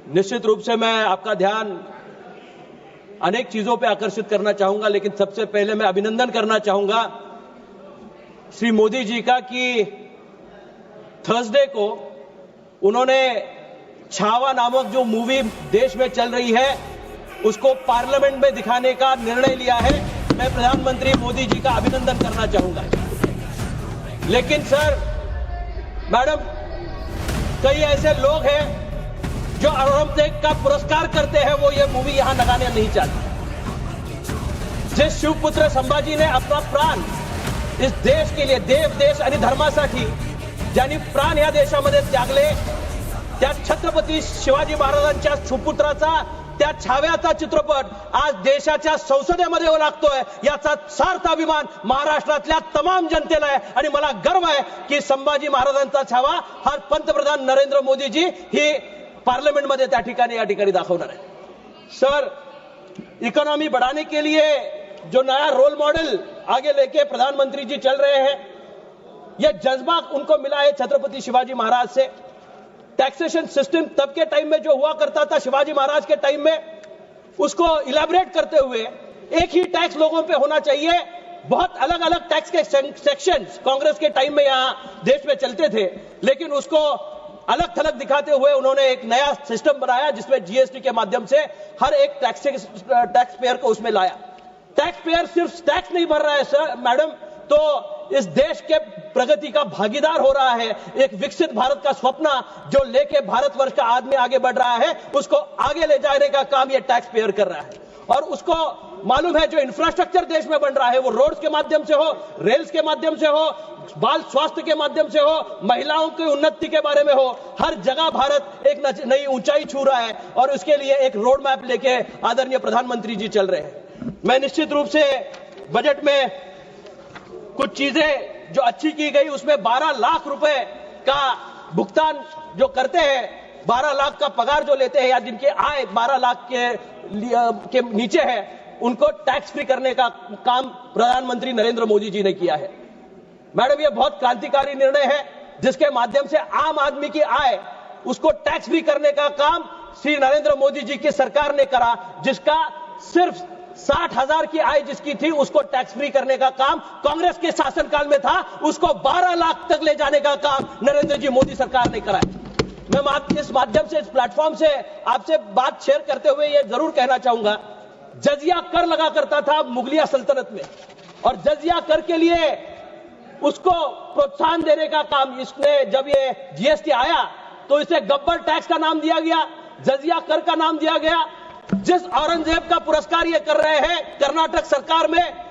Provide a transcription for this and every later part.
निश्चित रूप से मैं आपका ध्यान अनेक चीजों पर आकर्षित करना चाहूंगा, लेकिन सबसे पहले मैं अभिनंदन करना चाहूंगा श्री मोदी जी का कि थर्सडे को उन्होंने छावा नामक जो मूवी देश में चल रही है उसको पार्लियामेंट में दिखाने का निर्णय लिया है। मैं प्रधानमंत्री मोदी जी का अभिनंदन करना चाहूंगा। लेकिन सर, मैडम, कई ऐसे लोग हैं जो औरंगजेब का पुरस्कार करते हैं, वो ये मूवी यहां लगाने नहीं चाहते। जिस शिवपुत्र संभाजी ने अपना प्राण इस देश के लिए, देव देश आणि धर्मासाठी ज्यांनी प्राण या देशामध्ये त्यागले, त्या छत्रपती शिवाजी महाराजांच्या सुपुत्राचा, त्या छाव्याचा चित्रपट आज देशाच्या संसदेमध्ये लागतोय, याचा सार्थ अभिमान महाराष्ट्रातल्या तमाम जनतेला आहे। आणि मला गर्व आहे की संभाजी महाराजांचा छावा हा पंतप्रधान नरेंद्र मोदीजी ही पार्लियामेंटमध्ये त्या ठिकाणी दाखवणार आहे। सर, इकोनॉमी बढ़ाने के लिए जो नया रोल मॉडल आगे लेके प्रधानमंत्री जी चल रहे हैं, यह जज्बा उनको मिला है छत्रपति शिवाजी महाराज से। टैक्सेशन सिस्टम तब के टाइम में जो हुआ करता था शिवाजी महाराज के टाइम में, उसको इलैबोरेट करते हुए एक ही टैक्स लोगों पे होना चाहिए। बहुत अलग अलग टैक्स के सेक्शंस कांग्रेस के टाइम में यहां देश में चलते थे, लेकिन उसको अलग थलग दिखाते हुए उन्होंने एक नया सिस्टम बनाया जिसमें जीएसटी के माध्यम से हर एक टैक्स पेयर को उसमें लाया। टैक्स पेयर सिर्फ टैक्स नहीं भर रहा है सर, मैडम, तो इस देश के प्रगति का भागीदार हो रहा है। एक विकसित भारत का स्वप्न जो लेके भारतवर्ष का आदमी आगे बढ़ रहा है, उसको आगे ले जाने का काम ये टैक्स पेयर कर रहा है। और उसको मालूम है जो इंफ्रास्ट्रक्चर देश में बन रहा है, वो रोड्स के माध्यम से हो, रेल्स के माध्यम से हो, बाल स्वास्थ्य के माध्यम से हो, महिलाओं की उन्नति के बारे में हो, हर जगह भारत एक नई ऊंचाई छू रहा है और उसके लिए एक रोड मैप लेके आदरणीय प्रधानमंत्री जी चल रहे हैं। मैं निश्चित रूप से बजट में कुछ चीजें जो अच्छी की गई, उसमें 12 लाख रुपए का भुगतान जो करते हैं, 12 लाख का पगार जो लेते हैं या जिनकी आय 12 लाख के नीचे है, उनको टैक्स फ्री करने का काम प्रधानमंत्री नरेंद्र मोदी जी ने किया है। मैडम, यह बहुत क्रांतिकारी निर्णय है जिसके माध्यम से आम आदमी की आय उसको टैक्स फ्री करने का काम श्री नरेंद्र मोदी जी की सरकार ने करा। जिसका सिर्फ 60,000 की आय जिसकी थी, उसको टैक्स फ्री करने का काम कांग्रेस के शासनकाल में था, उसको 12 लाख तक ले जाने का काम नरेंद्र जी मोदी सरकार ने करा है। मैं इस माध्यम से, इस प्लेटफॉर्म से आपसे बात शेयर करते हुए यह जरूर कहना चाहूंगा, जजिया कर लगा करता था मुगलिया सल्तनत में, और जजिया कर के लिए उसको प्रोत्साहन देने का काम इसने, जब ये जीएसटी आया तो इसे गब्बर टैक्स का नाम दिया गया, जजिया कर का नाम दिया गया। जिस औरंगजेब का पुरस्कार ये कर रहे हैं कर्नाटक सरकार में,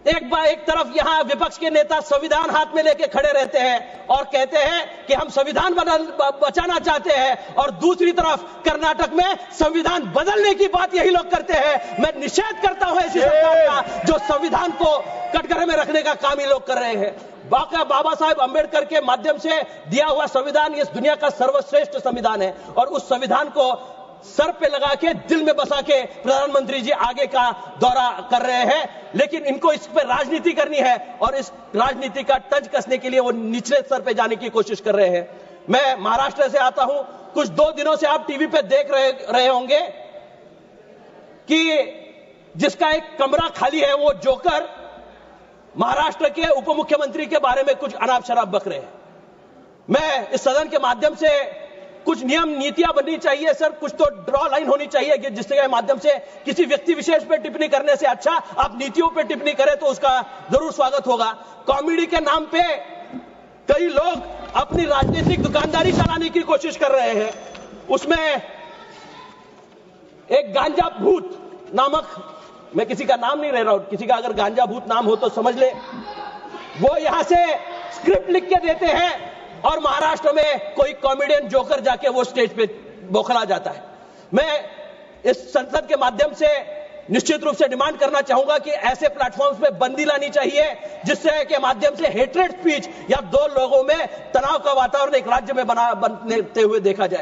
एक तरफ यहां विपक्ष के नेता संविधान हाथ में लेके खड़े रहते हैं और कहते हैं कि हम संविधान बचाना चाहते हैं, और दूसरी तरफ कर्नाटक में संविधान बदलने की बात यही लोग करते हैं। मैं निषेध करता हूं ऐसी सरकार का जो संविधान को कटघरे में रखने का काम ये लोग कर रहे हैं। बाबा साहेब अंबेडकर के माध्यम से दिया हुआ संविधान इस दुनिया का सर्वश्रेष्ठ संविधान है, और उस संविधान को सर पे लगा के, दिल में बसा के प्रधानमंत्री जी आगे का दौरा कर रहे हैं। लेकिन इनको इस पे राजनीति करनी है, और इस राजनीति का तंज कसने के लिए वो निचले स्तर पे जाने की कोशिश कर रहे हैं। मैं महाराष्ट्र से आता हूं। कुछ 2 दिनों से आप टीवी पे देख रहे होंगे कि जिसका एक कमरा खाली है, वो जोकर महाराष्ट्र के उप मुख्यमंत्री के बारे में कुछ अनाप शराब बक रहे हैं। मैं इस सदन के माध्यम से, कुछ नियम नीतियां बननी चाहिए सर, कुछ तो ड्रॉ लाइन होनी चाहिए कि जिसके माध्यम से किसी व्यक्ति विशेष पे टिप्पणी करने से अच्छा आप नीतियों पे टिप्पणी करें तो उसका जरूर स्वागत होगा। कॉमेडी के नाम पे कई लोग अपनी राजनीतिक दुकानदारी चलाने की कोशिश कर रहे हैं। उसमें एक गांजा भूत नामक, मैं किसी का नाम नहीं ले रहा हूं, किसी का अगर गांजा भूत नाम हो तो समझ ले, वो यहां से स्क्रिप्ट लिख के देते हैं और महाराष्ट्र में कोई कॉमेडियन जोकर जाके वो स्टेज पे बौखला जाता है। मैं इस संसद के माध्यम से निश्चित रूप से डिमांड करना चाहूंगा कि ऐसे प्लेटफॉर्म्स पे बंदी लानी चाहिए, जिससे के माध्यम से हेट्रेड स्पीच या 2 लोगों में तनाव का वातावरण एक राज्य में बनते हुए देखा जाए।